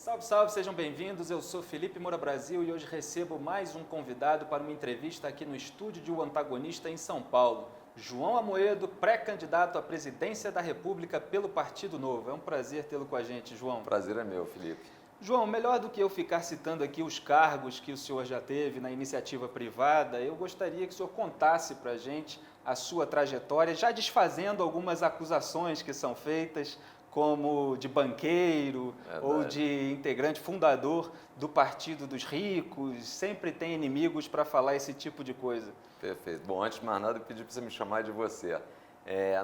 Salve, salve, sejam bem-vindos. Eu sou Felipe Moura Brasil e hoje recebo mais um convidado para uma entrevista aqui no estúdio de O Antagonista em São Paulo. João Amoedo, pré-candidato à presidência da República pelo Partido Novo. É um prazer tê-lo com a gente, João. Prazer é meu, Felipe. João, melhor do que eu ficar citando aqui os cargos que o senhor já teve na iniciativa privada, eu gostaria que o senhor contasse para a gente a sua trajetória, já desfazendo algumas acusações que são feitas, como de banqueiro ou de integrante fundador do Partido dos Ricos. Sempre tem inimigos para falar esse tipo de coisa. Perfeito. Bom, antes de mais nada, eu pedi para você me chamar de você.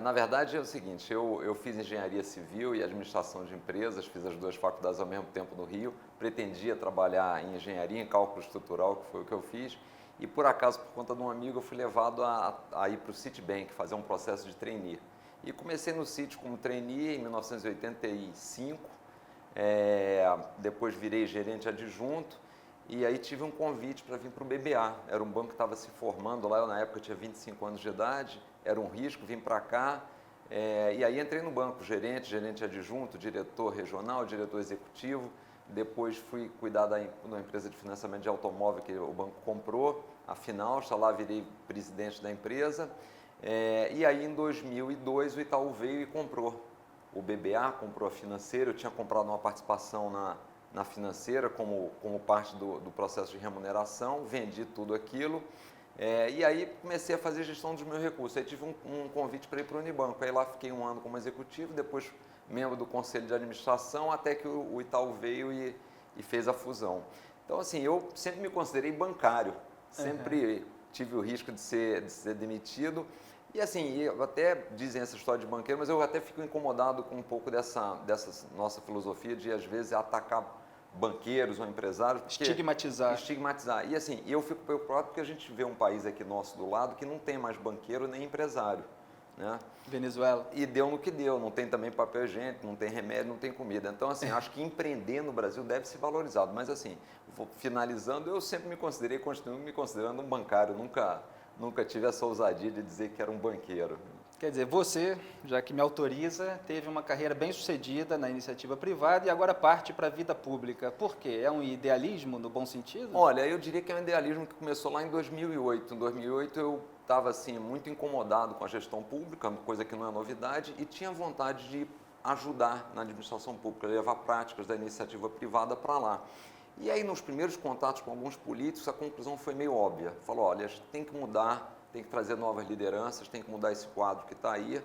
Na verdade, é o seguinte, eu fiz engenharia civil e administração de empresas, fiz as duas faculdades ao mesmo tempo no Rio, pretendia trabalhar em engenharia, em cálculo estrutural, que foi o que eu fiz, e por acaso, por conta de um amigo, eu fui levado a ir para o Citibank, fazer um processo de trainee. E comecei no Citi como trainee em 1985, depois virei gerente adjunto, e aí tive um convite para vir para o BBA, era um banco que estava se formando lá, eu na época tinha 25 anos de idade, era um risco, vim para cá, e aí entrei no banco, gerente adjunto, diretor regional, diretor executivo, depois fui cuidar da empresa de financiamento de automóvel que o banco comprou, a Finalta, lá virei presidente da empresa, e aí em 2002 o Itaú veio e comprou o BBA, comprou a Financeira, eu tinha comprado uma participação na Financeira como parte do processo de remuneração, vendi tudo aquilo, e aí comecei a fazer gestão dos meus recursos. Aí tive um convite para ir para o Unibanco, aí lá fiquei um ano como executivo, depois membro do conselho de administração, até que o Itaú veio e fez a fusão. Então assim, eu sempre me considerei bancário, sempre tive o risco de ser demitido. E assim, até dizem essa história de banqueiro, mas eu até fico incomodado com um pouco dessa nossa filosofia de, às vezes, atacar banqueiros ou empresários. Estigmatizar. E assim, eu fico preocupado porque a gente vê um país aqui nosso do lado que não tem mais banqueiro nem empresário. Né? Venezuela. E deu no que deu, não tem também papel higiênico, não tem remédio, não tem comida. Então, assim, acho que empreender no Brasil deve ser valorizado. Mas assim, finalizando, eu sempre me considerei, continuo me considerando um bancário, nunca tive essa ousadia de dizer que era um banqueiro. Quer dizer, você, já que me autoriza, teve uma carreira bem sucedida na iniciativa privada e agora parte para a vida pública. Por quê? É um idealismo no bom sentido? Olha, eu diria que é um idealismo que começou lá em 2008. Em 2008 eu estava assim, muito incomodado com a gestão pública, coisa que não é novidade, e tinha vontade de ajudar na administração pública, levar práticas da iniciativa privada para lá. E aí, nos primeiros contatos com alguns políticos, a conclusão foi meio óbvia. Falou, olha, a gente tem que mudar, tem que trazer novas lideranças, tem que mudar esse quadro que está aí.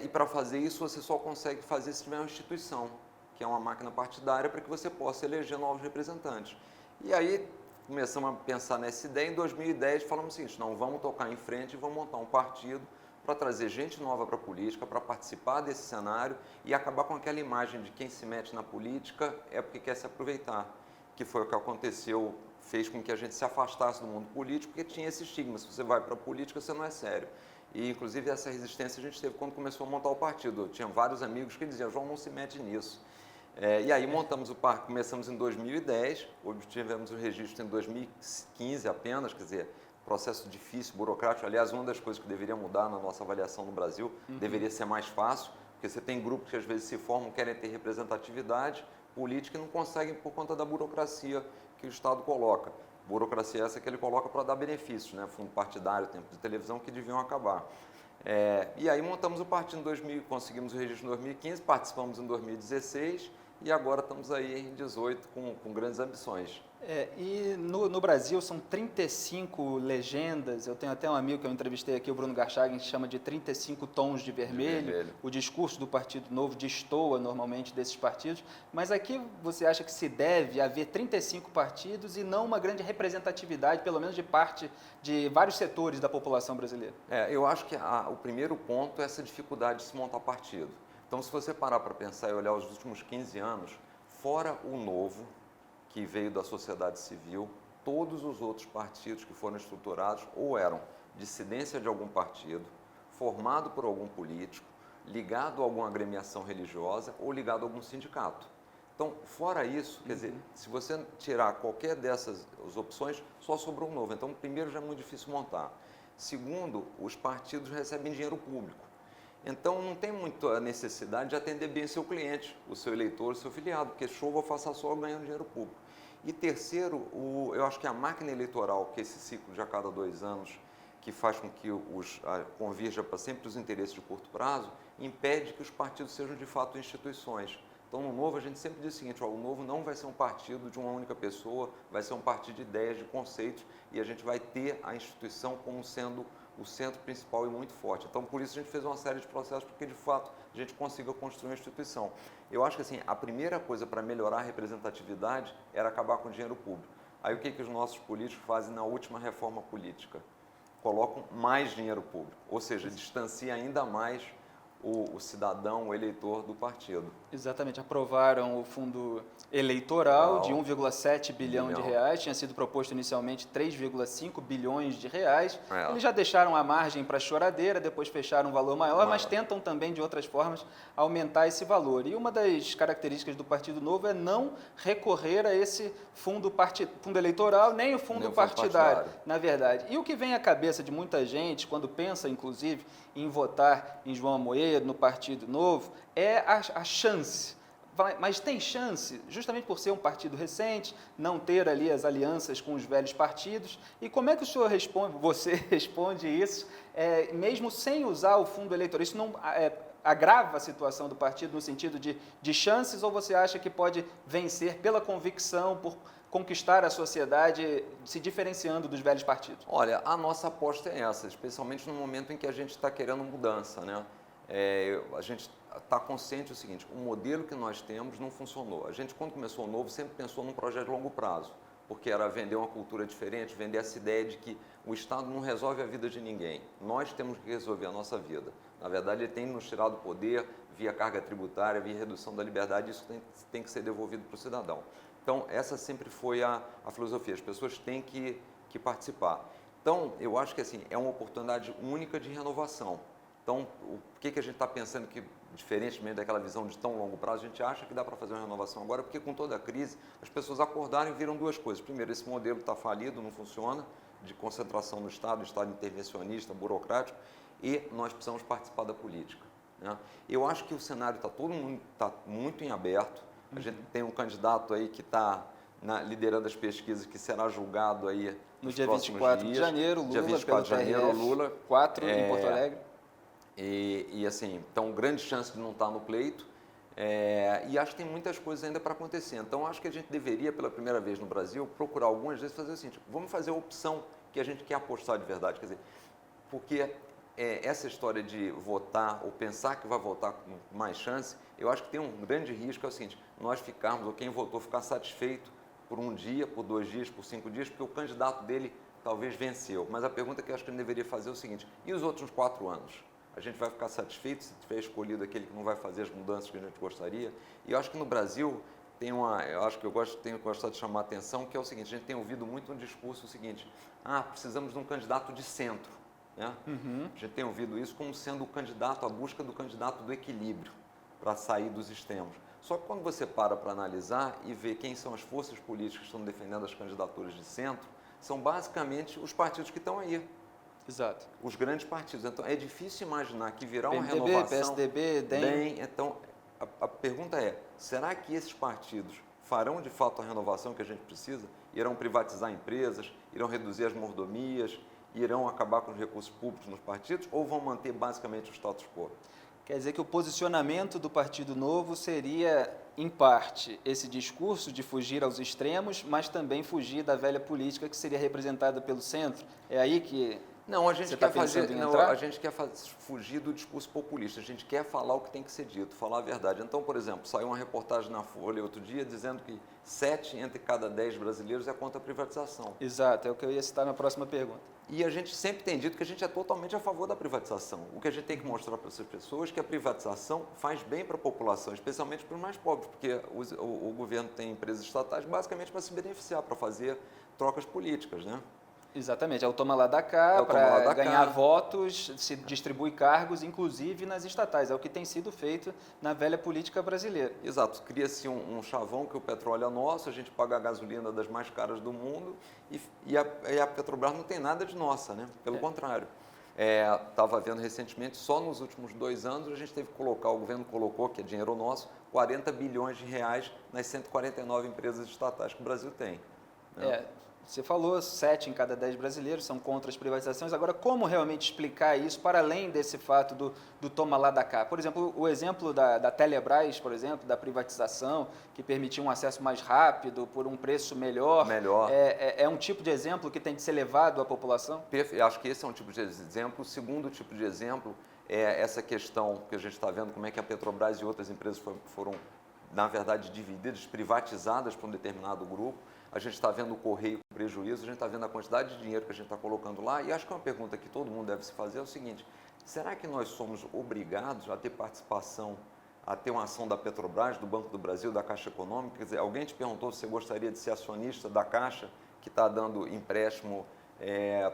E para fazer isso, você só consegue fazer se tiver uma instituição, que é uma máquina partidária, para que você possa eleger novos representantes. E aí, começamos a pensar nessa ideia. Em 2010, falamos o seguinte, não, vamos tocar em frente e vamos montar um partido para trazer gente nova para a política, para participar desse cenário e acabar com aquela imagem de quem se mete na política é porque quer se aproveitar, que foi o que aconteceu, fez com que a gente se afastasse do mundo político, porque tinha esse estigma, se você vai para a política, você não é sério. E, inclusive, essa resistência a gente teve quando começou a montar o partido. Eu tinha vários amigos que diziam, João, não se mete nisso. E aí montamos o partido, começamos em 2010, obtivemos o registro em 2015 apenas, quer dizer, processo difícil, burocrático. Aliás, uma das coisas que deveria mudar na nossa avaliação no Brasil, deveria ser mais fácil, porque você tem grupos que às vezes se formam, querem ter representatividade política e não conseguem por conta da burocracia que o Estado coloca. Burocracia essa que ele coloca para dar benefícios, né? Fundo partidário, tempo de televisão, que deviam acabar. E aí montamos o partido em 2000, conseguimos o registro em 2015, participamos em 2016 e agora estamos aí em 2018 com grandes ambições. E no Brasil são 35 legendas, eu tenho até um amigo que eu entrevistei aqui, o Bruno Garchagen, que chama de 35 tons de vermelho. O discurso do Partido Novo destoa normalmente desses partidos, mas aqui você acha que se deve haver 35 partidos e não uma grande representatividade, pelo menos de parte de vários setores da população brasileira? Eu acho que o primeiro ponto é essa dificuldade de se montar partido. Então, se você parar para pensar e olhar os últimos 15 anos, fora o Novo, que veio da sociedade civil, todos os outros partidos que foram estruturados ou eram dissidência de algum partido, formado por algum político, ligado a alguma agremiação religiosa ou ligado a algum sindicato. Então, fora isso, quer dizer, se você tirar qualquer dessas opções, só sobrou um Novo. Então, primeiro, já é muito difícil montar. Segundo, os partidos recebem dinheiro público. Então, não tem muito a necessidade de atender bem seu cliente, o seu eleitor, o seu filiado, porque chova ou faça sol ganhando dinheiro público. E terceiro, eu acho que a máquina eleitoral, que é esse ciclo de a cada 2 anos, que faz com que convirja para sempre os interesses de curto prazo, impede que os partidos sejam de fato instituições. Então, no Novo, a gente sempre diz o seguinte, o Novo não vai ser um partido de uma única pessoa, vai ser um partido de ideias, de conceitos, e a gente vai ter a instituição como sendo o centro principal e muito forte. Então, por isso a gente fez uma série de processos, porque de fato a gente consiga construir uma instituição. Eu acho que assim, a primeira coisa para melhorar a representatividade era acabar com o dinheiro público. Aí o que os nossos políticos fazem na última reforma política? Colocam mais dinheiro público, ou seja, distancia ainda mais o cidadão, o eleitor do partido. Exatamente, aprovaram o fundo eleitoral de 1,7 bilhão de reais, tinha sido proposto inicialmente 3,5 bilhões de reais. Eles já deixaram a margem para choradeira, depois fecharam um valor maior, mas tentam também de outras formas aumentar esse valor. E uma das características do Partido Novo é não recorrer a esse fundo eleitoral, nem o fundo partidário, na verdade. E o que vem à cabeça de muita gente, quando pensa, inclusive, em votar em João Amoedo, no Partido Novo, é a chance. Mas tem chance, justamente por ser um partido recente, não ter ali as alianças com os velhos partidos. E como é que o senhor responde, você responde isso, mesmo sem usar o fundo eleitoral? Isso não agrava a situação do partido no sentido de chances, ou você acha que pode vencer pela convicção, por conquistar a sociedade, se diferenciando dos velhos partidos? Olha, a nossa aposta é essa, especialmente no momento em que a gente está querendo mudança, né? A gente está consciente do seguinte, o modelo que nós temos não funcionou. A gente, quando começou o Novo, sempre pensou num projeto de longo prazo, porque era vender uma cultura diferente, vender essa ideia de que o Estado não resolve a vida de ninguém, nós temos que resolver a nossa vida. Na verdade, ele tem nos tirado o poder via carga tributária, via redução da liberdade, isso tem que ser devolvido para o cidadão. Então, essa sempre foi a filosofia, as pessoas têm que participar. Então, eu acho que assim, é uma oportunidade única de renovação. Então, o que a gente está pensando que, diferentemente daquela visão de tão longo prazo, a gente acha que dá para fazer uma renovação agora, porque com toda a crise, as pessoas acordaram e viram duas coisas. Primeiro, esse modelo está falido, não funciona, de concentração no Estado, Estado intervencionista, burocrático, e nós precisamos participar da política, né? Eu acho que o cenário está muito em aberto. A gente tem um candidato aí que está liderando as pesquisas, que será julgado aí no dia 24 de janeiro, Lula, dia 24 de janeiro, Lula, 4 em Porto Alegre. E assim, então, grande chance de não estar no pleito, e acho que tem muitas coisas ainda para acontecer. Então, acho que a gente deveria, pela primeira vez no Brasil, procurar algumas vezes fazer o seguinte, vamos fazer a opção que a gente quer apostar de verdade, quer dizer, porque essa história de votar ou pensar que vai votar com mais chance, eu acho que tem um grande risco, é o seguinte, nós ficarmos, ou quem votou ficar satisfeito por um dia, por 2 dias, por 5 dias, porque o candidato dele talvez venceu. Mas a pergunta que eu acho que ele deveria fazer é o seguinte, e os outros 4 anos? A gente vai ficar satisfeito se tiver escolhido aquele que não vai fazer as mudanças que a gente gostaria? E eu acho que no Brasil tenho gostado de chamar a atenção, que é o seguinte, a gente tem ouvido muito um discurso seguinte, precisamos de um candidato de centro, né? A gente tem ouvido isso como sendo a busca do candidato do equilíbrio, para sair dos extremos. Só que quando você para analisar e ver quem são as forças políticas que estão defendendo as candidaturas de centro, são basicamente os partidos que estão aí. Exato. Os grandes partidos. Então, é difícil imaginar que virá uma PMDB, renovação... PSDB, DEM. Então, a pergunta é, será que esses partidos farão de fato a renovação que a gente precisa? Irão privatizar empresas? Irão reduzir as mordomias? Irão acabar com os recursos públicos nos partidos? Ou vão manter basicamente o status quo? Quer dizer que o posicionamento do Partido Novo seria, em parte, esse discurso de fugir aos extremos, mas também fugir da velha política que seria representada pelo centro? É aí que... Não, a gente quer fugir do discurso populista, a gente quer falar o que tem que ser dito, falar a verdade. Então, por exemplo, saiu uma reportagem na Folha outro dia dizendo que 7 entre cada 10 brasileiros é contra a privatização. Exato, é o que eu ia citar na próxima pergunta. E a gente sempre tem dito que a gente é totalmente a favor da privatização. O que a gente tem que mostrar para essas pessoas é que a privatização faz bem para a população, especialmente para os mais pobres, porque o governo tem empresas estatais basicamente para se beneficiar, para fazer trocas políticas, né? Exatamente, é o toma lá da cá, para ganhar votos, se distribui cargos, inclusive nas estatais. É o que tem sido feito na velha política brasileira. Exato, cria-se um chavão que o petróleo é nosso, a gente paga a gasolina das mais caras do mundo e a Petrobras não tem nada de nossa, né? Pelo contrário. Estava vendo recentemente, só nos últimos 2 anos, a gente teve que colocar, o governo colocou, que é dinheiro nosso, 40 bilhões de reais nas 149 empresas estatais que o Brasil tem. Né? Você falou 7 em cada 10 brasileiros são contra as privatizações. Agora, como realmente explicar isso para além desse fato do toma lá da cá? Por exemplo, o exemplo da Telebrás, por exemplo, da privatização, que permitia um acesso mais rápido, por um preço melhor. É um tipo de exemplo que tem que ser levado à população? Acho que esse é um tipo de exemplo. O segundo tipo de exemplo é essa questão que a gente está vendo, como é que a Petrobras e outras empresas foram, na verdade, divididas, privatizadas por um determinado grupo. A gente está vendo o Correio com prejuízo, a gente está vendo a quantidade de dinheiro que a gente está colocando lá, e acho que é uma pergunta que todo mundo deve se fazer, é o seguinte: será que nós somos obrigados a ter participação, a ter uma ação da Petrobras, do Banco do Brasil, da Caixa Econômica? Quer dizer, alguém te perguntou se você gostaria de ser acionista da Caixa, que está dando empréstimo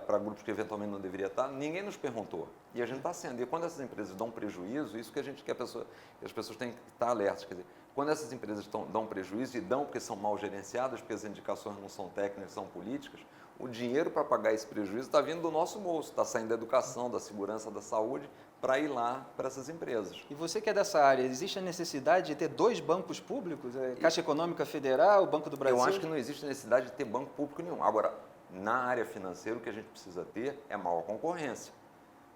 para grupos que eventualmente não deveria estar? Ninguém nos perguntou, e a gente está sendo. E quando essas empresas dão prejuízo, isso que a gente quer, que as pessoas têm que estar alertas, quer dizer, quando essas empresas dão prejuízo, e dão porque são mal gerenciadas, porque as indicações não são técnicas, são políticas, o dinheiro para pagar esse prejuízo está vindo do nosso bolso, está saindo da educação, da segurança, da saúde, para ir lá para essas empresas. E você que é dessa área, existe a necessidade de ter 2 bancos públicos? Caixa Econômica Federal, Banco do Brasil? Eu acho que não existe necessidade de ter banco público nenhum. Agora, na área financeira, o que a gente precisa ter é maior concorrência.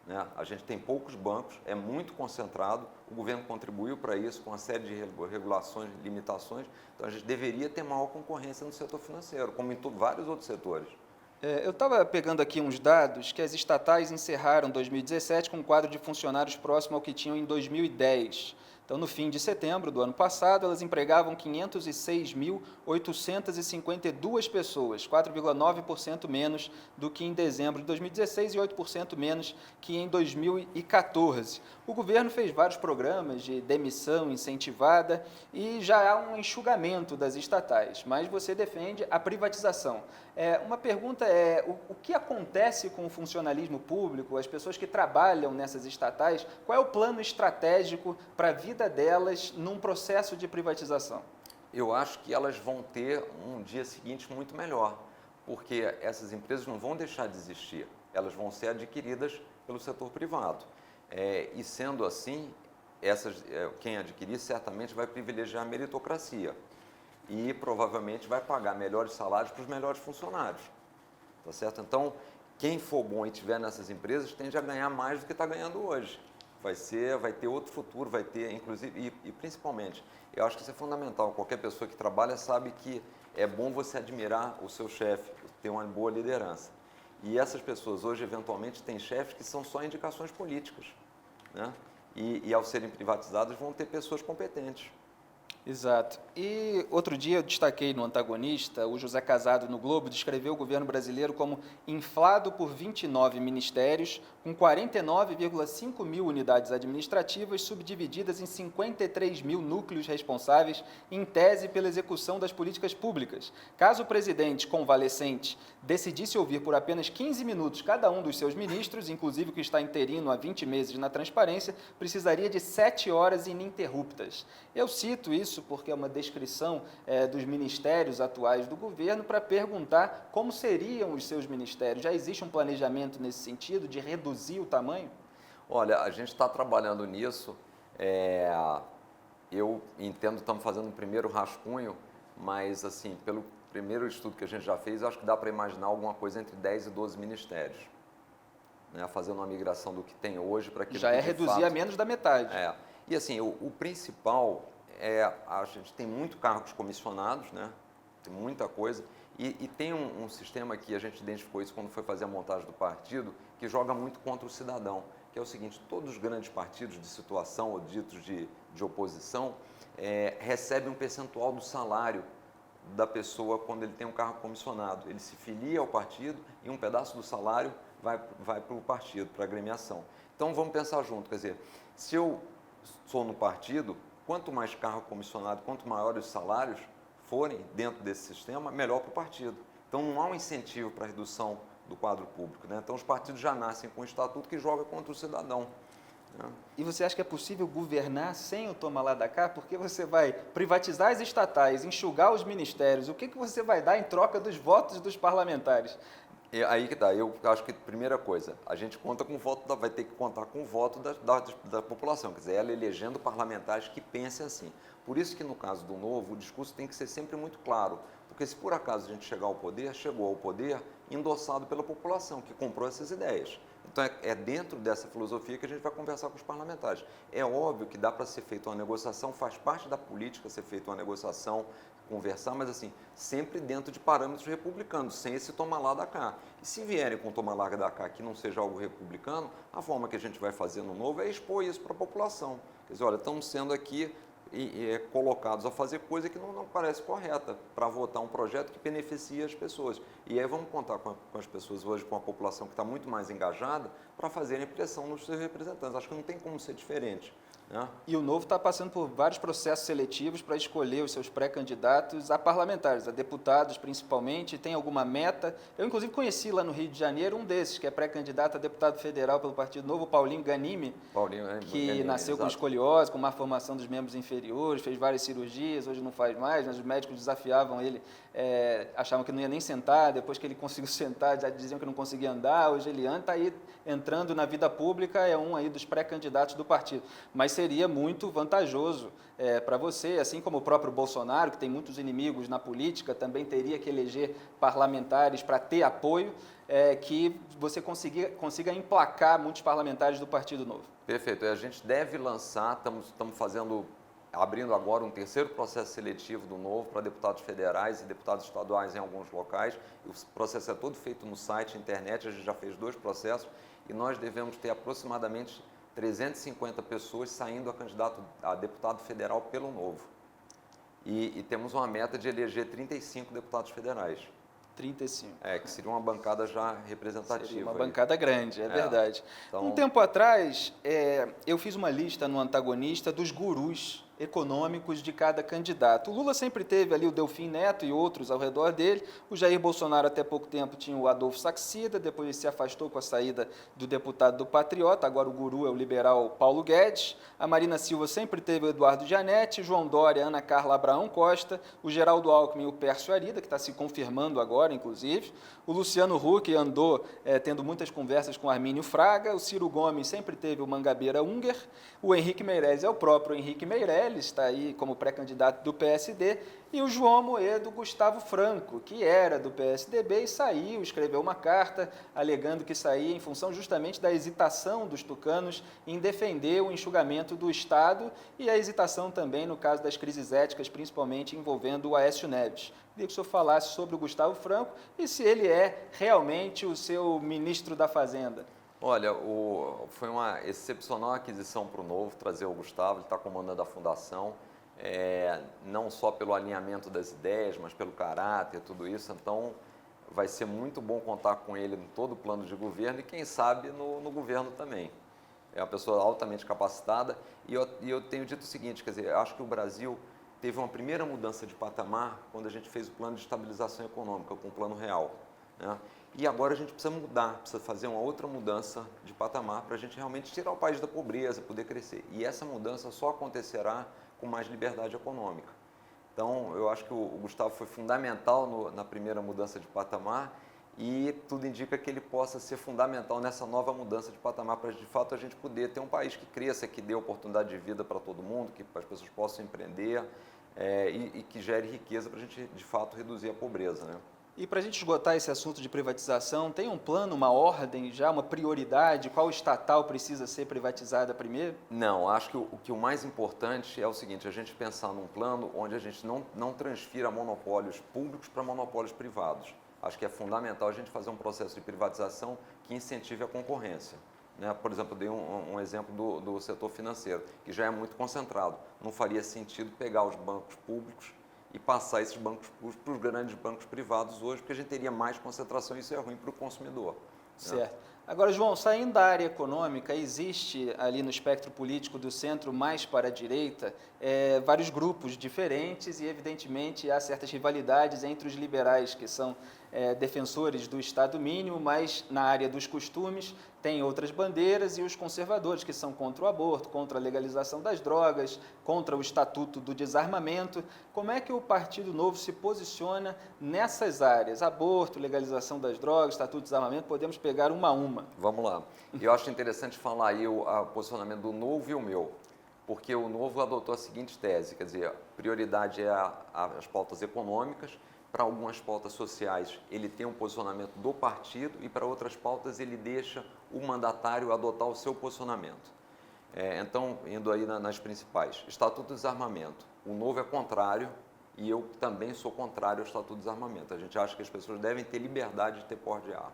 Né? A gente tem poucos bancos, é muito concentrado, o governo contribuiu para isso com uma série de regulações, limitações, então a gente deveria ter maior concorrência no setor financeiro, como em vários outros setores. Eu estava pegando aqui uns dados que as estatais encerraram 2017 com um quadro de funcionários próximo ao que tinham em 2010. Então, no fim de setembro do ano passado, elas empregavam 506.852 pessoas, 4,9% menos do que em dezembro de 2016 e 8% menos que em 2014. O governo fez vários programas de demissão incentivada e já há um enxugamento das estatais, mas você defende a privatização. Uma pergunta é, o que acontece com o funcionalismo público, as pessoas que trabalham nessas estatais, qual é o plano estratégico para a vida delas num processo de privatização? Eu acho que elas vão ter um dia seguinte muito melhor, porque essas empresas não vão deixar de existir, elas vão ser adquiridas pelo setor privado. E sendo assim, quem adquirir certamente vai privilegiar a meritocracia e provavelmente vai pagar melhores salários para os melhores funcionários. Tá certo? Então, quem for bom e estiver nessas empresas tende a ganhar mais do que está ganhando hoje. Vai ter outro futuro, vai ter, inclusive, e principalmente, eu acho que isso é fundamental. Qualquer pessoa que trabalha sabe que é bom você admirar o seu chefe, ter uma boa liderança. E essas pessoas hoje, eventualmente, têm chefes que são só indicações políticas. Né? E ao serem privatizadas, vão ter pessoas competentes. Exato. E outro dia eu destaquei no Antagonista, o José Casado no Globo descreveu o governo brasileiro como inflado por 29 ministérios, com 49,5 mil unidades administrativas subdivididas em 53 mil núcleos responsáveis, em tese, pela execução das políticas públicas. Caso o presidente convalescente decidisse ouvir por apenas 15 minutos cada um dos seus ministros, inclusive o que está interino há 20 meses na transparência, precisaria de 7 horas ininterruptas. Eu cito isso porque é uma descrição dos ministérios atuais do governo para perguntar como seriam os seus ministérios. Já existe um planejamento nesse sentido de reduzir o tamanho? Olha, a gente está trabalhando nisso. Eu entendo que estamos fazendo um primeiro rascunho, mas assim, pelo primeiro estudo que a gente já fez, eu acho que dá para imaginar alguma coisa entre 10 e 12 ministérios. Né, fazendo uma migração do que tem hoje para aquilo que já reduzir a menos da metade. E assim, o principal a gente tem muito cargos comissionados, né? Tem muita coisa, e tem um sistema que a gente identificou isso quando foi fazer a montagem do partido, que joga muito contra o cidadão, que é o seguinte: todos os grandes partidos de situação ou ditos de oposição recebem um percentual do salário da pessoa quando ele tem um cargo comissionado. Ele se filia ao partido e um pedaço do salário vai para o partido, para a agremiação. Então vamos pensar junto, quer dizer, se eu sou no partido, quanto mais cargo comissionado, quanto maiores os salários forem dentro desse sistema, melhor para o partido. Então não há um incentivo para a redução do quadro público. Né? Então os partidos já nascem com um estatuto que joga contra o cidadão. Né? E você acha que é possível governar sem o toma lá da cá? Porque você vai privatizar as estatais, enxugar os ministérios, o que você vai dar em troca dos votos dos parlamentares? E aí que tá, eu acho que, primeira coisa, a gente conta com o voto, vai ter que contar com o voto da população, quer dizer, ela elegendo parlamentares que pensem assim. Por isso que, no caso do Novo, o discurso tem que ser sempre muito claro, porque se por acaso a gente chegar ao poder, chegou ao poder endossado pela população, que comprou essas ideias. Então, é dentro dessa filosofia que a gente vai conversar com os parlamentares. É óbvio que dá para ser feita uma negociação, faz parte da política ser feita uma negociação, conversar, mas assim, sempre dentro de parâmetros republicanos, sem esse toma lá da cá. E se vierem com toma lá da cá que não seja algo republicano, a forma que a gente vai fazer no Novo é expor isso para a população. Quer dizer, olha, estamos sendo aqui colocados a fazer coisa que não parece correta, para votar um projeto que beneficia as pessoas. E aí vamos contar com as pessoas hoje, com a população que está muito mais engajada, para fazerem pressão nos seus representantes. Acho que não tem como ser diferente. Né? E o Novo está passando por vários processos seletivos para escolher os seus pré-candidatos a parlamentares, a deputados principalmente. Tem alguma meta? Eu, inclusive, conheci lá no Rio de Janeiro um desses, que é pré-candidato a deputado federal pelo Partido Novo, o Paulinho Ganimi, que Ganimi, nasceu com escoliose, com má formação dos membros inferiores, fez várias cirurgias, hoje não faz mais, mas os médicos desafiavam ele, achavam que não ia nem sentar, depois que ele conseguiu sentar, já diziam que não conseguia andar, hoje ele anda, está aí entrando na vida pública, é um aí dos pré-candidatos do partido. Mas seria muito vantajoso para você, assim como o próprio Bolsonaro, que tem muitos inimigos na política, também teria que eleger parlamentares para ter apoio, que você consiga emplacar muitos parlamentares do Partido Novo. Perfeito. A gente deve lançar, estamos abrindo agora um terceiro processo seletivo do Novo para deputados federais e deputados estaduais em alguns locais. O processo é todo feito no site, internet, a gente já fez 2 processos e nós devemos ter aproximadamente 350 pessoas saindo a candidato a deputado federal pelo Novo. E temos uma meta de eleger 35 deputados federais. 35. Que seria uma bancada já representativa. Seria uma bancada grande, é verdade. Então... Um tempo atrás, eu fiz uma lista no Antagonista dos gurus econômicos de cada candidato. O Lula sempre teve ali o Delfim Neto e outros ao redor dele. O Jair Bolsonaro até pouco tempo tinha o Adolfo Saxida, depois ele se afastou com a saída do deputado do Patriota, agora o guru é o liberal Paulo Guedes. A Marina Silva sempre teve o Eduardo Janete, João Dória, Ana Carla Abraão Costa, o Geraldo Alckmin e o Pércio Arida, que está se confirmando agora, inclusive. O Luciano Huck andou tendo muitas conversas com Armínio Fraga, o Ciro Gomes sempre teve o Mangabeira Unger, o Henrique Meirelles é o próprio Henrique Meirelles, está aí como pré-candidato do PSD, e o João Amoedo Gustavo Franco, que era do PSDB e saiu, escreveu uma carta alegando que saía em função justamente da hesitação dos tucanos em defender o enxugamento do Estado e a hesitação também no caso das crises éticas, principalmente envolvendo o Aécio Neves. Queria que o senhor falasse sobre o Gustavo Franco e se ele é realmente o seu ministro da Fazenda. Olha, foi uma excepcional aquisição para o Novo, trazer o Gustavo, ele está comandando a fundação, não só pelo alinhamento das ideias, mas pelo caráter, tudo isso, então vai ser muito bom contar com ele em todo o plano de governo e quem sabe no governo também. É uma pessoa altamente capacitada e eu tenho dito o seguinte, quer dizer, eu acho que o Brasil teve uma primeira mudança de patamar quando a gente fez o plano de estabilização econômica com o Plano Real, né? E agora a gente precisa mudar, precisa fazer uma outra mudança de patamar para a gente realmente tirar o país da pobreza, poder crescer. E essa mudança só acontecerá com mais liberdade econômica. Então, eu acho que o Gustavo foi fundamental na primeira mudança de patamar e tudo indica que ele possa ser fundamental nessa nova mudança de patamar para, de fato, a gente poder ter um país que cresça, que dê oportunidade de vida para todo mundo, que as pessoas possam empreender e que gere riqueza para a gente, de fato, reduzir a pobreza, né? E para a gente esgotar esse assunto de privatização, tem um plano, uma ordem já, uma prioridade? Qual estatal precisa ser privatizada primeiro? Não, acho que o mais importante é o seguinte, a gente pensar num plano onde a gente não transfira monopólios públicos para monopólios privados. Acho que é fundamental a gente fazer um processo de privatização que incentive a concorrência. Né? Por exemplo, eu dei um exemplo do setor financeiro, que já é muito concentrado. Não faria sentido pegar os bancos públicos e passar esses bancos públicos para os grandes bancos privados hoje, porque a gente teria mais concentração e isso é ruim para o consumidor. Certo. Né? Agora, João, saindo da área econômica, existe ali no espectro político do centro mais para a direita vários grupos diferentes e, evidentemente, há certas rivalidades entre os liberais, que são defensores do Estado mínimo, mas na área dos costumes tem outras bandeiras, e os conservadores, que são contra o aborto, contra a legalização das drogas, contra o Estatuto do Desarmamento. Como é que o Partido Novo se posiciona nessas áreas? Aborto, legalização das drogas, Estatuto do Desarmamento, podemos pegar uma a uma. Vamos lá. Eu acho interessante falar aí o posicionamento do Novo e o meu, porque o Novo adotou a seguinte tese, quer dizer, a prioridade é as pautas econômicas. Para algumas pautas sociais, ele tem um posicionamento do partido, e para outras pautas ele deixa o mandatário adotar o seu posicionamento. Então, indo aí nas principais, Estatuto do Desarmamento. O Novo é contrário, e eu também sou contrário ao Estatuto do Desarmamento. A gente acha que as pessoas devem ter liberdade de ter porte de arma.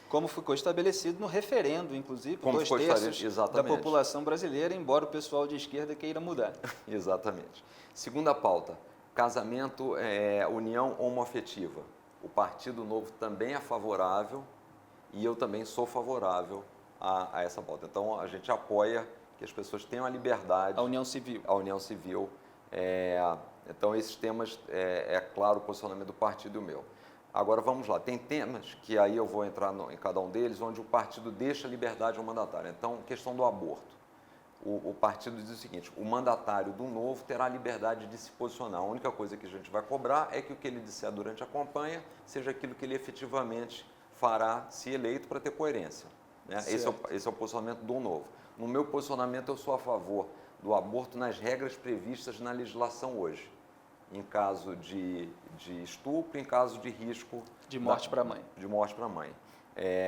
Como ficou estabelecido no referendo, inclusive, Como 2/3 da população brasileira, embora o pessoal de esquerda queira mudar. Exatamente. Segunda pauta, casamento, união homoafetiva. O Partido Novo também é favorável, e eu também sou favorável a essa pauta. Então, a gente apoia que as pessoas tenham a liberdade. A união civil. A união civil. Então, esses temas, claro, o posicionamento do partido e o meu. Agora, vamos lá. Tem temas que aí eu vou entrar em cada um deles, onde o partido deixa a liberdade ao mandatário. Então, questão do aborto. O partido diz o seguinte: o mandatário do Novo terá a liberdade de se posicionar. A única coisa que a gente vai cobrar é que o que ele disser durante a campanha seja aquilo que ele efetivamente fará, se eleito, para ter coerência. Né? Esse é o posicionamento do Novo. No meu posicionamento, eu sou a favor do aborto nas regras previstas na legislação hoje, em caso de estupro, em caso de risco de morte para a mãe. De morte para a mãe.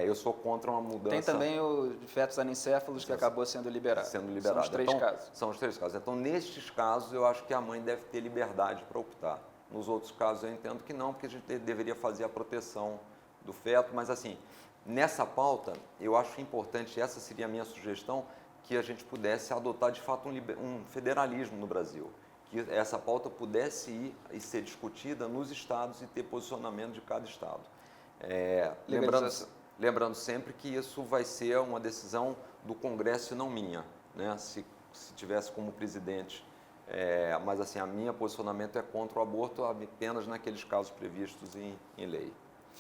Eu sou contra uma mudança... Tem também o fetos anencéfalos, que acabou sendo liberado. São os 3 casos. São os 3 casos. Então, nestes casos, eu acho que a mãe deve ter liberdade para optar. Nos outros casos, eu entendo que não, porque a gente deveria fazer a proteção do feto. Mas, assim, nessa pauta, eu acho importante, essa seria a minha sugestão, que a gente pudesse adotar, de fato, um federalismo no Brasil. Que essa pauta pudesse ir e ser discutida nos estados e ter posicionamento de cada estado. Lembrando sempre que isso vai ser uma decisão do Congresso e não minha, né? Se tivesse como presidente. Mas, assim, a minha posicionamento é contra o aborto apenas naqueles casos previstos em lei.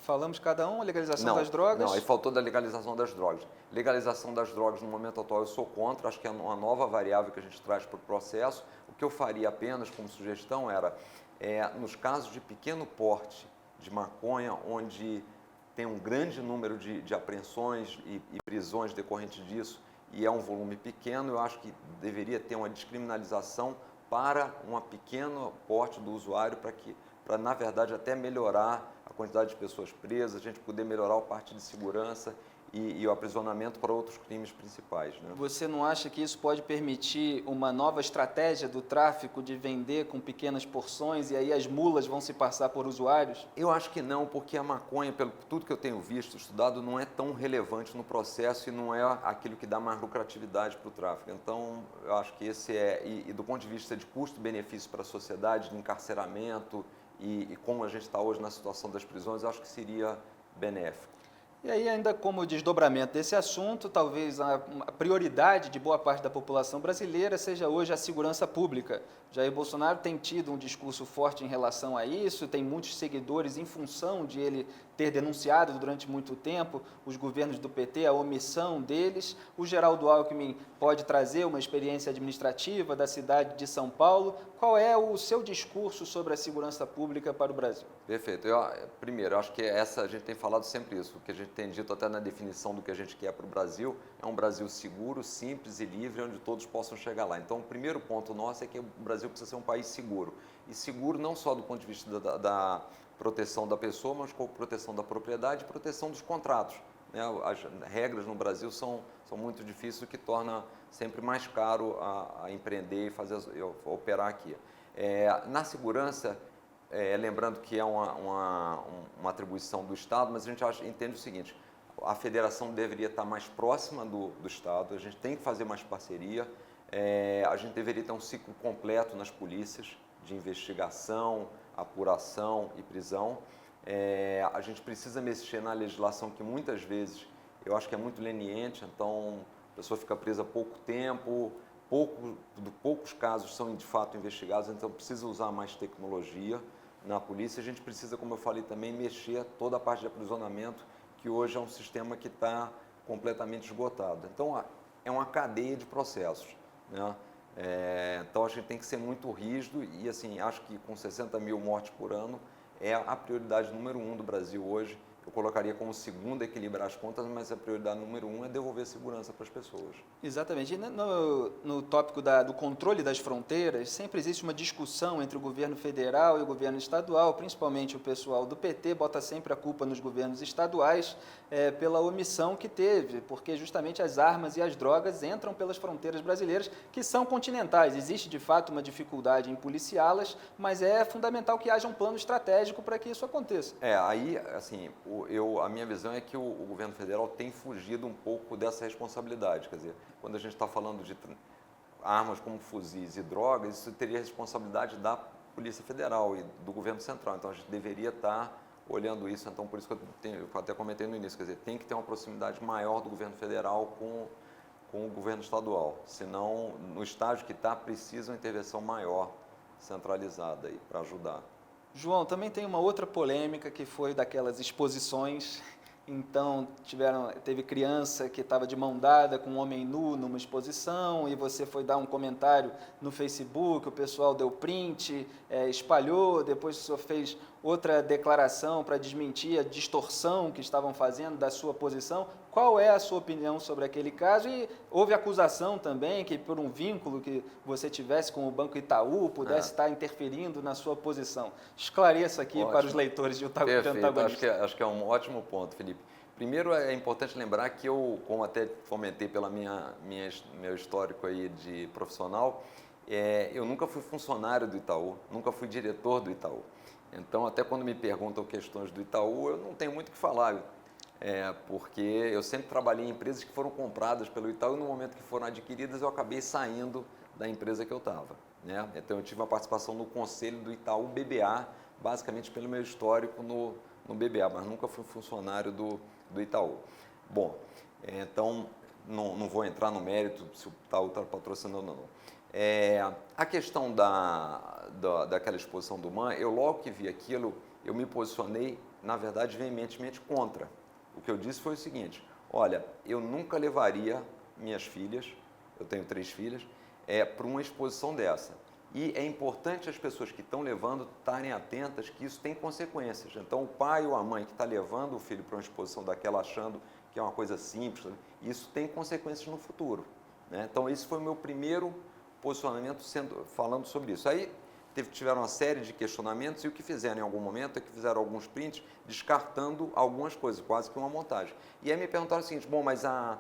Falamos cada um, a legalização das drogas? Não, aí faltou da legalização das drogas. Legalização das drogas, no momento atual, eu sou contra, acho que é uma nova variável que a gente traz para o processo. O que eu faria apenas como sugestão era, nos casos de pequeno porte de maconha, onde tem um grande número de apreensões e prisões decorrentes disso, e é um volume pequeno, eu acho que deveria ter uma descriminalização para um pequeno porte do usuário, para, na verdade, até melhorar a quantidade de pessoas presas, a gente poder melhorar a parte de segurança e o aprisionamento para outros crimes principais. Né? Você não acha que isso pode permitir uma nova estratégia do tráfico de vender com pequenas porções e aí as mulas vão se passar por usuários? Eu acho que não, porque a maconha, pelo tudo que eu tenho visto, estudado, não é tão relevante no processo e não é aquilo que dá mais lucratividade para o tráfico. Então, eu acho que esse e do ponto de vista de custo-benefício para a sociedade, de encarceramento e como a gente está hoje na situação das prisões, eu acho que seria benéfico. E aí, ainda como desdobramento desse assunto, talvez a prioridade de boa parte da população brasileira seja hoje a segurança pública. Jair Bolsonaro tem tido um discurso forte em relação a isso, tem muitos seguidores em função de ele ter denunciado durante muito tempo os governos do PT, a omissão deles. O Geraldo Alckmin pode trazer uma experiência administrativa da cidade de São Paulo. Qual é o seu discurso sobre a segurança pública para o Brasil? Perfeito. Primeiro, eu acho que a gente tem falado sempre isso, o que a gente tem dito até na definição do que a gente quer para o Brasil, é um Brasil seguro, simples e livre, onde todos possam chegar lá. Então, o primeiro ponto nosso é que o Brasil precisa ser um país seguro. E seguro não só do ponto de vista da proteção da pessoa, mas com proteção da propriedade e proteção dos contratos. Né? As regras no Brasil são muito difíceis, o que torna sempre mais caro a empreender e operar aqui. Na segurança, lembrando que é uma atribuição do Estado, mas a gente entende o seguinte: a federação deveria estar mais próxima do Estado, a gente tem que fazer mais parceria, a gente deveria ter um ciclo completo nas polícias, de investigação, apuração e prisão. A gente precisa mexer na legislação que muitas vezes eu acho que é muito leniente, então a pessoa fica presa pouco tempo, poucos casos são de fato investigados, então precisa usar mais tecnologia na polícia. A gente precisa, como eu falei também, mexer toda a parte de aprisionamento, que hoje é um sistema que está completamente esgotado. Então, é uma cadeia de processos, né? Então, a gente tem que ser muito rígido e, assim, acho que com 60 mil mortes por ano é a prioridade número 1 do Brasil hoje. Eu colocaria como segunda equilibrar as contas, mas a prioridade número 1 é devolver segurança para as pessoas. Exatamente. E no tópico do controle das fronteiras, sempre existe uma discussão entre o governo federal e o governo estadual, principalmente o pessoal do PT bota sempre a culpa nos governos estaduais pela omissão que teve, porque justamente as armas e as drogas entram pelas fronteiras brasileiras, que são continentais. Existe, de fato, uma dificuldade em policiá-las, mas é fundamental que haja um plano estratégico para que isso aconteça. Aí, assim, a minha visão é que o governo federal tem fugido um pouco dessa responsabilidade. Quer dizer, quando a gente está falando de armas como fuzis e drogas, isso teria responsabilidade da Polícia Federal e do governo central. Então, a gente deveria estar olhando isso. Então, por isso que eu até comentei no início, quer dizer, tem que ter uma proximidade maior do governo federal com o governo estadual. Senão, no estágio que está, precisa uma intervenção maior, centralizada aí, para ajudar. João, também tem uma outra polêmica que foi daquelas exposições. Então, teve criança que estava de mão dada com um homem nu numa exposição e você foi dar um comentário no Facebook, o pessoal deu print, espalhou, depois o senhor fez outra declaração para desmentir a distorção que estavam fazendo da sua posição. Qual é a sua opinião sobre aquele caso? E houve acusação também que por um vínculo que você tivesse com o Banco Itaú pudesse estar interferindo na sua posição. Esclareça aqui para os leitores de Antagonista. Acho que é um ótimo ponto, Felipe. Primeiro, é importante lembrar que eu, como até fomentei pela meu histórico aí de profissional, eu nunca fui funcionário do Itaú, nunca fui diretor do Itaú. Então, até quando me perguntam questões do Itaú, eu não tenho muito o que falar, porque eu sempre trabalhei em empresas que foram compradas pelo Itaú e no momento que foram adquiridas eu acabei saindo da empresa que eu estava, né? Então, eu tive uma participação no conselho do Itaú BBA, basicamente pelo meu histórico no BBA, mas nunca fui funcionário do Itaú. Bom, então não vou entrar no mérito se o Itaú está patrocinando ou não. A questão daquela exposição do MAN, eu logo que vi aquilo, eu me posicionei, na verdade, veementemente contra. O que eu disse foi o seguinte: olha, eu nunca levaria minhas filhas, eu tenho 3 filhas, para uma exposição dessa. E é importante as pessoas que estão levando estarem atentas que isso tem consequências. Então, o pai ou a mãe que está levando o filho para uma exposição daquela achando que é uma coisa simples, isso tem consequências no futuro, né? Então, esse foi o meu primeiro posicionamento falando sobre isso. Aí tiveram uma série de questionamentos e o que fizeram em algum momento é que fizeram alguns prints descartando algumas coisas, quase que uma montagem. E aí me perguntaram o seguinte: bom, mas a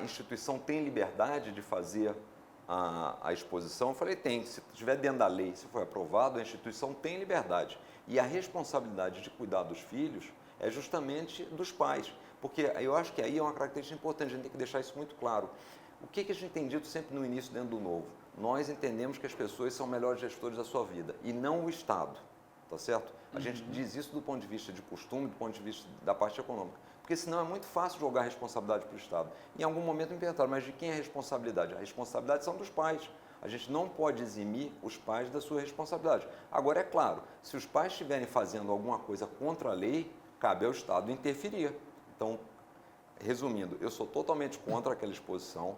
instituição tem liberdade de fazer a exposição? Eu falei, tem. Se estiver dentro da lei, se for aprovado, a instituição tem liberdade. E a responsabilidade de cuidar dos filhos é justamente dos pais. Porque eu acho que aí é uma característica importante, a gente tem que deixar isso muito claro. O que a gente tem dito sempre no início, dentro do Novo? Nós entendemos que as pessoas são melhores gestores da sua vida e não o Estado, tá certo? A gente diz isso do ponto de vista de costume, do ponto de vista da parte econômica. Porque senão é muito fácil jogar a responsabilidade para o Estado. Em algum momento me perguntaram, mas de quem é a responsabilidade? A responsabilidade são dos pais. A gente não pode eximir os pais da sua responsabilidade. Agora, é claro, se os pais estiverem fazendo alguma coisa contra a lei, cabe ao Estado interferir. Então, resumindo, eu sou totalmente contra aquela exposição.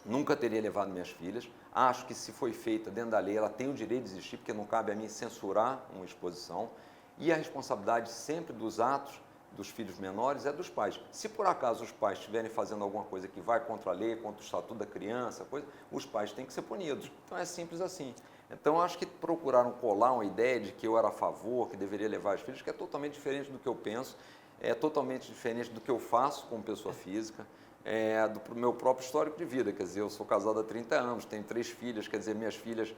Nunca teria levado minhas filhas. Acho que se foi feita dentro da lei, ela tem o direito de existir, porque não cabe a mim censurar uma exposição. E a responsabilidade sempre dos atos dos filhos menores é dos pais. Se por acaso os pais estiverem fazendo alguma coisa que vai contra a lei, contra o Estatuto da Criança, os pais têm que ser punidos. Então é simples assim. Então acho que procuraram colar uma ideia de que eu era a favor, que deveria levar os filhos, que é totalmente diferente do que eu penso, é totalmente diferente do que eu faço como pessoa física, do meu próprio histórico de vida. Quer dizer, eu sou casado há 30 anos, tenho 3 filhas, quer dizer, minhas filhas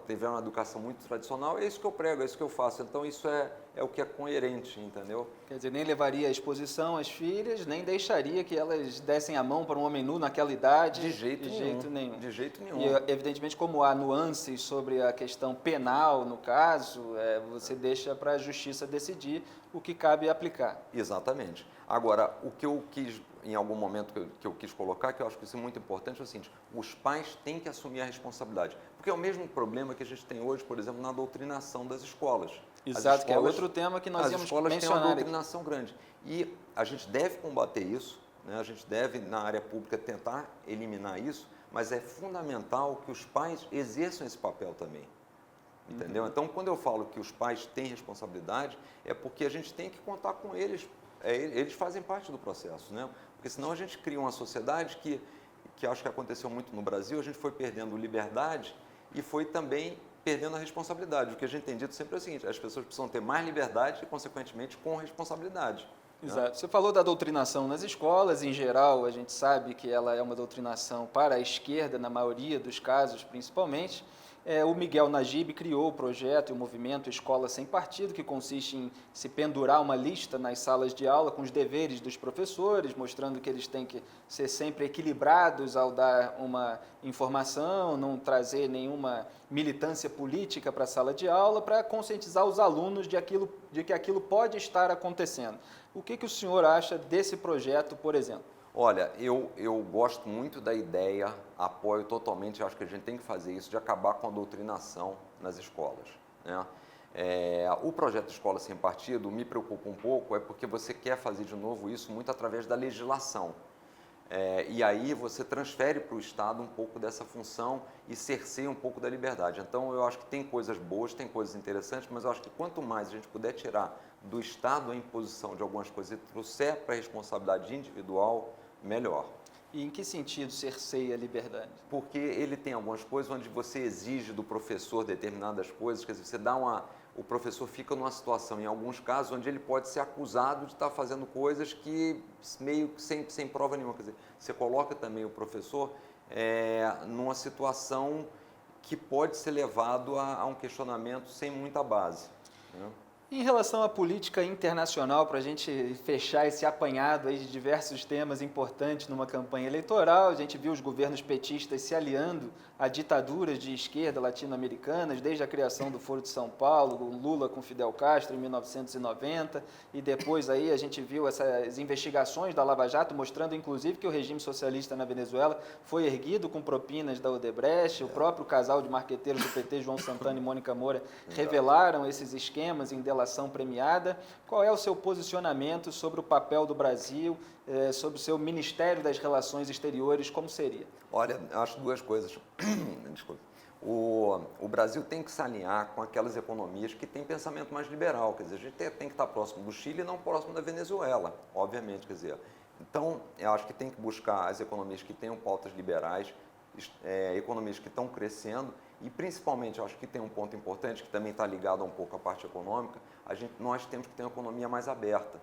tiveram uma educação muito tradicional, é isso que eu prego, é isso que eu faço. Então, isso é o que é coerente, entendeu? Quer dizer, nem levaria à exposição as filhas, nem deixaria que elas dessem a mão para um homem nu naquela idade. De jeito nenhum. De jeito nenhum. E, evidentemente, como há nuances sobre a questão penal, no caso, você deixa para a justiça decidir o que cabe aplicar. Exatamente. Agora, o que eu quis, em algum momento que eu quis colocar, que eu acho que isso é muito importante, é o seguinte: os pais têm que assumir a responsabilidade. Porque é o mesmo problema que a gente tem hoje, por exemplo, na doutrinação das escolas. Exato, que é outro tema que nós íamos mencionar. As escolas têm uma doutrinação grande. E a gente deve combater isso, né? A gente deve, na área pública, tentar eliminar isso, mas é fundamental que os pais exerçam esse papel também. Entendeu? Então, quando eu falo que os pais têm responsabilidade, é porque a gente tem que contar com eles. Eles fazem parte do processo, né? Porque senão a gente cria uma sociedade que acho que aconteceu muito no Brasil, a gente foi perdendo liberdade e foi também perdendo a responsabilidade. O que a gente tem dito sempre é o seguinte: as pessoas precisam ter mais liberdade e, consequentemente, com responsabilidade. Exato. Né? Você falou da doutrinação nas escolas, em geral, a gente sabe que ela é uma doutrinação para a esquerda, na maioria dos casos, principalmente. O Miguel Najib criou o projeto e o movimento Escola Sem Partido, que consiste em se pendurar uma lista nas salas de aula com os deveres dos professores, mostrando que eles têm que ser sempre equilibrados ao dar uma informação, não trazer nenhuma militância política para a sala de aula, para conscientizar os alunos de que aquilo pode estar acontecendo. O que o senhor acha desse projeto, por exemplo? Olha, eu gosto muito da ideia, apoio totalmente, acho que a gente tem que fazer isso, de acabar com a doutrinação nas escolas, né? O projeto Escola Sem Partido me preocupa um pouco, porque você quer fazer de novo isso muito através da legislação. E aí você transfere para o Estado um pouco dessa função e cerceia um pouco da liberdade. Então, eu acho que tem coisas boas, tem coisas interessantes, mas eu acho que quanto mais a gente puder tirar do Estado a imposição de algumas coisas e trouxer para a responsabilidade individual, melhor. E em que sentido cerceia a liberdade? Porque ele tem algumas coisas onde você exige do professor determinadas coisas, quer dizer, o professor fica numa situação, em alguns casos, onde ele pode ser acusado de estar fazendo coisas que meio que sem prova nenhuma. Quer dizer, você coloca também o professor numa situação que pode ser levado a um questionamento sem muita base, né? Em relação à política internacional, para a gente fechar esse apanhado aí de diversos temas importantes numa campanha eleitoral, a gente viu os governos petistas se aliando a ditaduras de esquerda latino-americanas, desde a criação do Foro de São Paulo, o Lula com Fidel Castro em 1990, e depois aí a gente viu essas investigações da Lava Jato, mostrando inclusive que o regime socialista na Venezuela foi erguido com propinas da Odebrecht, o próprio casal de marqueteiros do PT, João Santana e Mônica Moura, revelaram esses esquemas em delação premiada. Qual é o seu posicionamento sobre o papel do Brasil, sobre o seu Ministério das Relações Exteriores, como seria? Olha, acho duas coisas. Desculpa. O Brasil tem que se alinhar com aquelas economias que têm pensamento mais liberal, quer dizer, a gente tem que estar próximo do Chile e não próximo da Venezuela, obviamente, quer dizer. Então, eu acho que tem que buscar as economias que tenham pautas liberais, economias que estão crescendo e, principalmente, eu acho que tem um ponto importante que também está ligado um pouco à parte econômica, nós temos que ter uma economia mais aberta,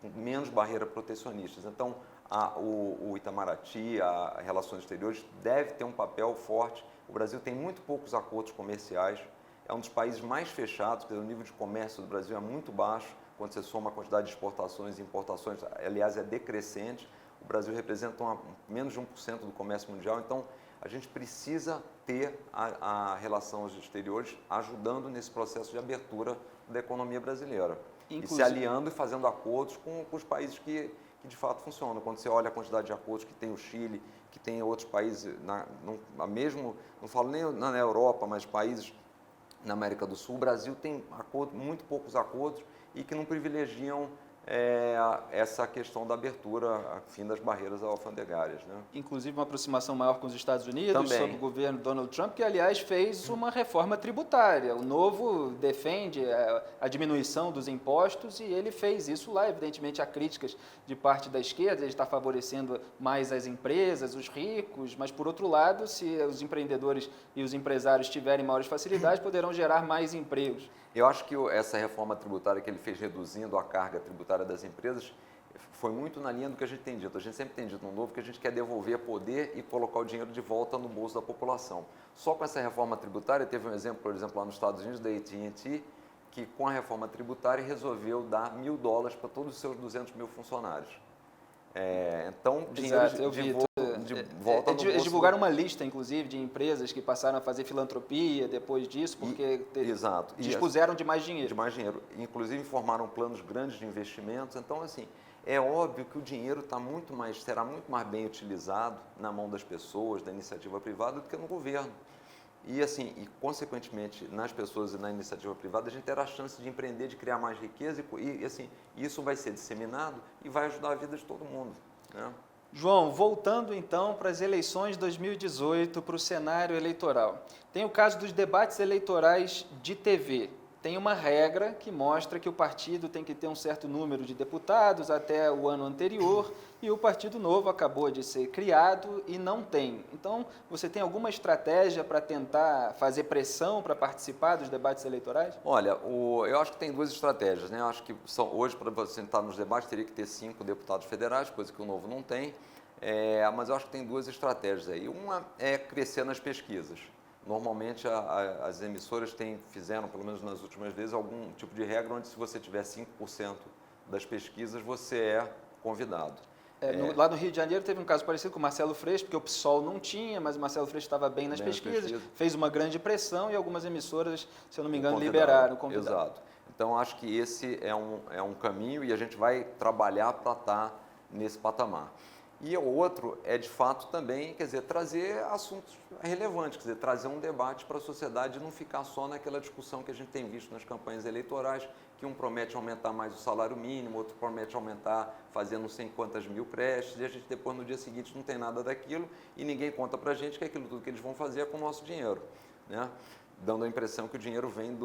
com menos barreiras protecionistas. Então, o Itamaraty, a Relações Exteriores, deve ter um papel forte. O Brasil tem muito poucos acordos comerciais, é um dos países mais fechados, o nível de comércio do Brasil é muito baixo, quando você soma a quantidade de exportações e importações, aliás, é decrescente. O Brasil representa menos de 1% do comércio mundial, então a gente precisa ter a Relações Exteriores ajudando nesse processo de abertura da economia brasileira. Inclusive, e se aliando e fazendo acordos com os países que de fato funcionam. Quando você olha a quantidade de acordos que tem o Chile, que tem outros países, não falo nem na Europa, mas países na América do Sul, o Brasil tem muito poucos acordos e que não privilegiam essa questão da abertura, fim das barreiras alfandegárias, né? Inclusive uma aproximação maior com os Estados Unidos, também, sob o governo Donald Trump, que aliás fez uma reforma tributária. O Novo defende a diminuição dos impostos e ele fez isso lá. Evidentemente há críticas de parte da esquerda, ele está favorecendo mais as empresas, os ricos, mas por outro lado, se os empreendedores e os empresários tiverem maiores facilidades, poderão gerar mais empregos. Eu acho que essa reforma tributária que ele fez reduzindo a carga tributária das empresas foi muito na linha do que a gente tem dito. A gente sempre tem dito no Novo que a gente quer devolver poder e colocar o dinheiro de volta no bolso da população. Só com essa reforma tributária, teve um exemplo, por exemplo, lá nos Estados Unidos, da AT&T, que com a reforma tributária resolveu dar $1.000 para todos os seus 200 mil funcionários. Então, dinheiro de volta no bolso. Eles divulgaram uma lista, inclusive, de empresas que passaram a fazer filantropia depois disso, porque dispuseram de mais dinheiro. De mais dinheiro. Inclusive, formaram planos grandes de investimentos. Então, assim, é óbvio que o dinheiro será muito mais bem utilizado na mão das pessoas, da iniciativa privada, do que no governo. E, assim, consequentemente, nas pessoas e na iniciativa privada, a gente terá a chance de empreender, de criar mais riqueza e assim, isso vai ser disseminado e vai ajudar a vida de todo mundo, né? João, voltando então para as eleições de 2018, para o cenário eleitoral. Tem o caso dos debates eleitorais de TV. Tem uma regra que mostra que o partido tem que ter um certo número de deputados até o ano anterior e o Partido Novo acabou de ser criado e não tem. Então, você tem alguma estratégia para tentar fazer pressão para participar dos debates eleitorais? Olha, eu acho que tem duas estratégias, né? Eu acho que hoje, para você entrar nos debates, teria que ter 5 deputados federais, coisa que o Novo não tem, mas eu acho que tem duas estratégias aí. Uma é crescer nas pesquisas. Normalmente, as emissoras fizeram, pelo menos nas últimas vezes, algum tipo de regra onde, se você tiver 5% das pesquisas, você é convidado. Lá no Rio de Janeiro teve um caso parecido com o Marcelo Freixo, porque o PSOL não tinha, mas o Marcelo Freixo estava bem nas pesquisas, fez uma grande pressão e algumas emissoras, se eu não me engano, liberaram o convidado. Exato. Então, acho que esse é um caminho e a gente vai trabalhar para estar nesse patamar. E o outro é, de fato, também, quer dizer, trazer assuntos relevantes, quer dizer, trazer um debate para a sociedade e não ficar só naquela discussão que a gente tem visto nas campanhas eleitorais, que um promete aumentar mais o salário mínimo, outro promete aumentar fazendo não sei quantas mil creches, e a gente depois, no dia seguinte, não tem nada daquilo e ninguém conta para a gente que aquilo tudo que eles vão fazer é com o nosso dinheiro, né? Dando a impressão que o dinheiro vem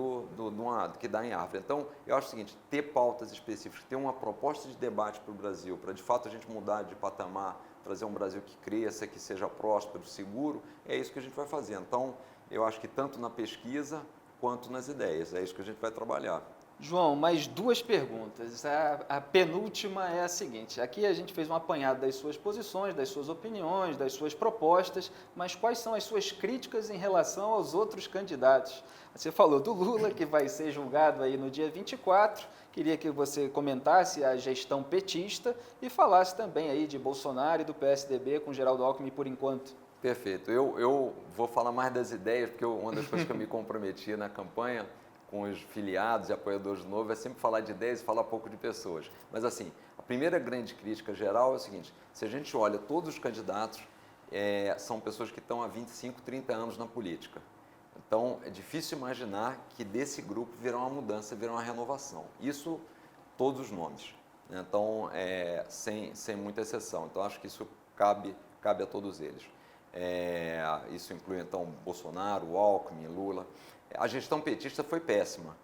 que dá em árvore. Então, eu acho o seguinte, ter pautas específicas, ter uma proposta de debate para o Brasil, para de fato a gente mudar de patamar, trazer um Brasil que cresça, que seja próspero, seguro, é isso que a gente vai fazer. Então, eu acho que tanto na pesquisa quanto nas ideias, é isso que a gente vai trabalhar. João, mais 2 perguntas. A penúltima é a seguinte: aqui a gente fez um apanhado das suas posições, das suas opiniões, das suas propostas, mas quais são as suas críticas em relação aos outros candidatos? Você falou do Lula, que vai ser julgado aí no dia 24, queria que você comentasse a gestão petista e falasse também aí de Bolsonaro e do PSDB com Geraldo Alckmin por enquanto. Perfeito. Eu vou falar mais das ideias, porque uma das coisas que eu me comprometi na campanha com os filiados e apoiadores do Novo é sempre falar de ideias e falar pouco de pessoas. Mas, assim, a primeira grande crítica geral é o seguinte: se a gente olha todos os candidatos, são pessoas que estão há 25, 30 anos na política. Então, é difícil imaginar que desse grupo virá uma mudança, virá uma renovação. Isso, todos os nomes, né? Então, sem muita exceção. Então, acho que isso cabe a todos eles. Isso inclui, então, Bolsonaro, Alckmin, Lula. A gestão petista foi péssima,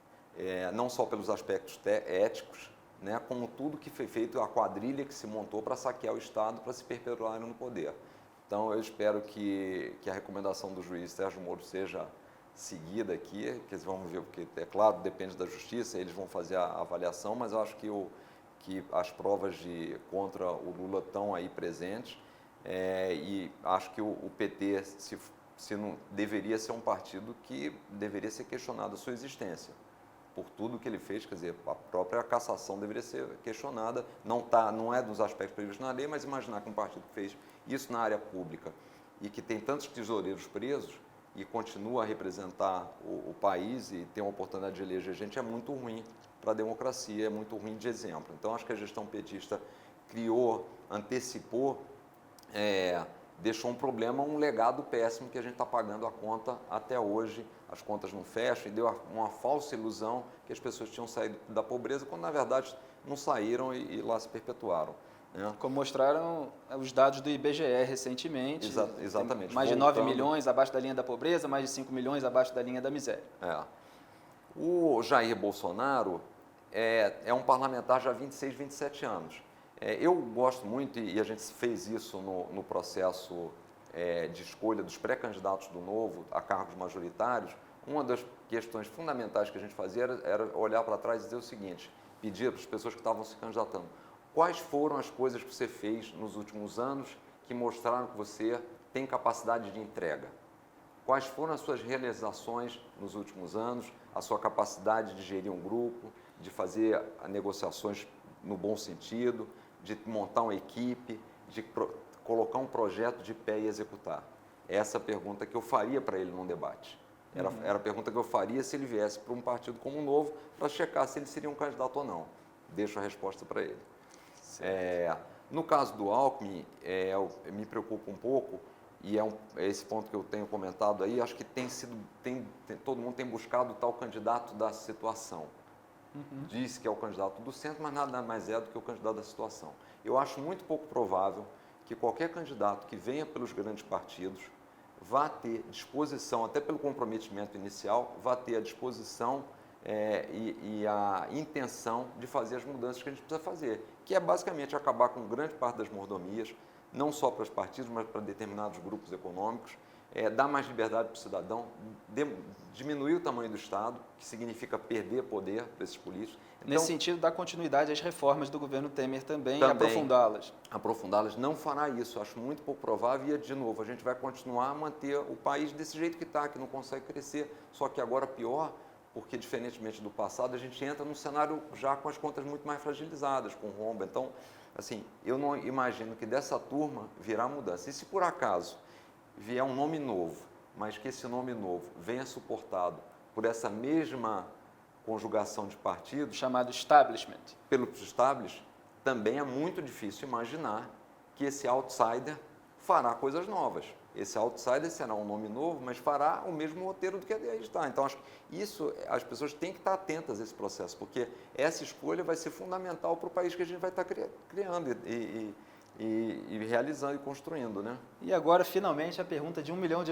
não só pelos aspectos éticos, né, como tudo que foi feito, a quadrilha que se montou para saquear o Estado, para se perpetuar no poder. Então, eu espero que a recomendação do juiz Sérgio Moro seja seguida aqui, que eles vão ver, porque, é claro, depende da justiça, eles vão fazer a avaliação, mas eu acho que as provas contra o Lula estão aí presentes, e acho que o PT, se não deveria ser um partido que deveria ser questionado a sua existência por tudo que ele fez, quer dizer, a própria cassação deveria ser questionada, não é dos aspectos previstos na lei, mas imaginar que um partido que fez isso na área pública e que tem tantos tesoureiros presos e continua a representar o país e tem a oportunidade de eleger gente, é muito ruim para a democracia, é muito ruim de exemplo. Então, acho que a gestão petista antecipou, deixou um problema, um legado péssimo que a gente está pagando a conta até hoje. As contas não fecham e deu uma falsa ilusão que as pessoas tinham saído da pobreza, quando na verdade não saíram e lá se perpetuaram, né? Como mostraram os dados do IBGE recentemente. Exatamente. Mais de 9 milhões abaixo da linha da pobreza, mais de 5 milhões abaixo da linha da miséria. O Jair Bolsonaro é um parlamentar já há 26, 27 anos. Eu gosto muito, e a gente fez isso no processo de escolha dos pré-candidatos do Novo a cargos majoritários. Uma das questões fundamentais que a gente fazia era olhar para trás e dizer o seguinte: pedir para as pessoas que estavam se candidatando: quais foram as coisas que você fez nos últimos anos que mostraram que você tem capacidade de entrega? Quais foram as suas realizações nos últimos anos, a sua capacidade de gerir um grupo, de fazer negociações no bom sentido, de montar uma equipe, de colocar um projeto de pé e executar? Essa é a pergunta que eu faria para ele num debate. Era a pergunta que eu faria se ele viesse para um partido como o Novo, para checar se ele seria um candidato ou não. Deixo a resposta para ele. No caso do Alckmin, me preocupa um pouco, e é esse ponto que eu tenho comentado aí, acho que todo mundo tem buscado o tal candidato da situação. Diz que é o candidato do centro, mas nada mais é do que o candidato da situação. Eu acho muito pouco provável que qualquer candidato que venha pelos grandes partidos vá ter disposição, até pelo comprometimento inicial, vá ter a disposição e a intenção de fazer as mudanças que a gente precisa fazer, que é basicamente acabar com grande parte das mordomias, não só para os partidos, mas para determinados grupos econômicos, dar mais liberdade para o cidadão, diminuir o tamanho do Estado, que significa perder poder para esses políticos. Então, nesse sentido, dar continuidade às reformas do governo Temer também e aprofundá-las. Aprofundá-las não fará isso, acho muito pouco provável e, de novo, a gente vai continuar a manter o país desse jeito que está, que não consegue crescer, só que agora pior, porque, diferentemente do passado, a gente entra num cenário já com as contas muito mais fragilizadas, com rombo. Então, assim, eu não imagino que dessa turma virá mudança. E se, por acaso, vier um nome novo, mas que esse nome novo venha suportado por essa mesma conjugação de partidos, chamado establishment, pelos establishment, também é muito difícil imaginar que esse outsider fará coisas novas. Esse outsider será um nome novo, mas fará o mesmo roteiro do que aí está. Então, acho que isso, as pessoas têm que estar atentas a esse processo, porque essa escolha vai ser fundamental para o país que a gente vai estar criando e realizando e construindo, né? E agora, finalmente, a pergunta de $1 milhão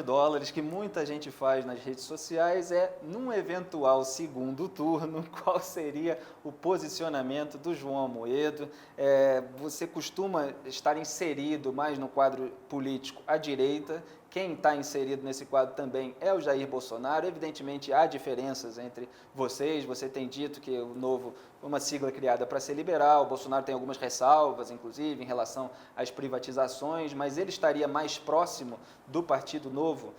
que muita gente faz nas redes sociais é, num eventual segundo turno, qual seria o posicionamento do João Amoedo? Você costuma estar inserido mais no quadro político à direita. Quem está inserido nesse quadro também é o Jair Bolsonaro. Evidentemente, há diferenças entre vocês. Você tem dito que o Novo é uma sigla criada para ser liberal. O Bolsonaro tem algumas ressalvas, inclusive, em relação às privatizações, mas ele estaria mais próximo do Partido Novo?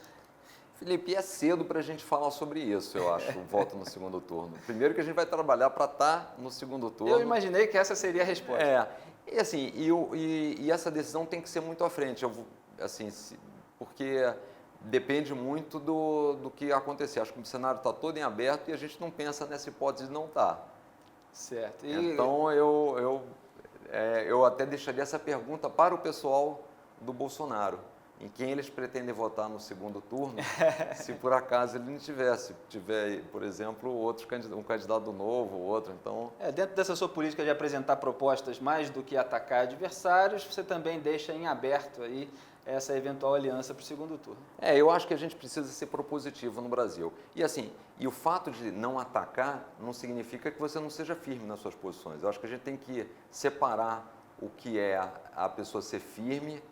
Felipe, é cedo para a gente falar sobre isso, eu acho, o voto no segundo turno. Primeiro que a gente vai trabalhar para estar no segundo turno. Eu imaginei que essa seria a resposta. E assim, e essa decisão tem que ser muito à frente. Porque depende muito do que acontecer. Acho que o cenário está todo em aberto e a gente não pensa nessa hipótese de não estar. Certo. Então, eu até deixaria essa pergunta para o pessoal do Bolsonaro, em quem eles pretendem votar no segundo turno, se por acaso ele não tiver, por exemplo, um candidato novo, outro, então... Dentro dessa sua política de apresentar propostas mais do que atacar adversários, você também deixa em aberto aí essa eventual aliança para o segundo turno. Eu acho que a gente precisa ser propositivo no Brasil. E o fato de não atacar não significa que você não seja firme nas suas posições. Eu acho que a gente tem que separar o que é a pessoa ser firme,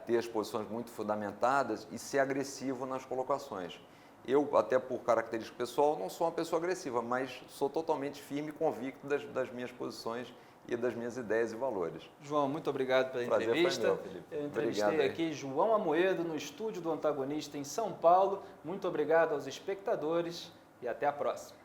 ter as posições muito fundamentadas e ser agressivo nas colocações. Eu, até por característica pessoal, não sou uma pessoa agressiva, mas sou totalmente firme e convicto das minhas posições e das minhas ideias e valores. João, muito obrigado pela entrevista. Foi meu, Felipe. Eu entrevistei aqui João Amoedo no estúdio do Antagonista em São Paulo. Muito obrigado aos espectadores e até a próxima.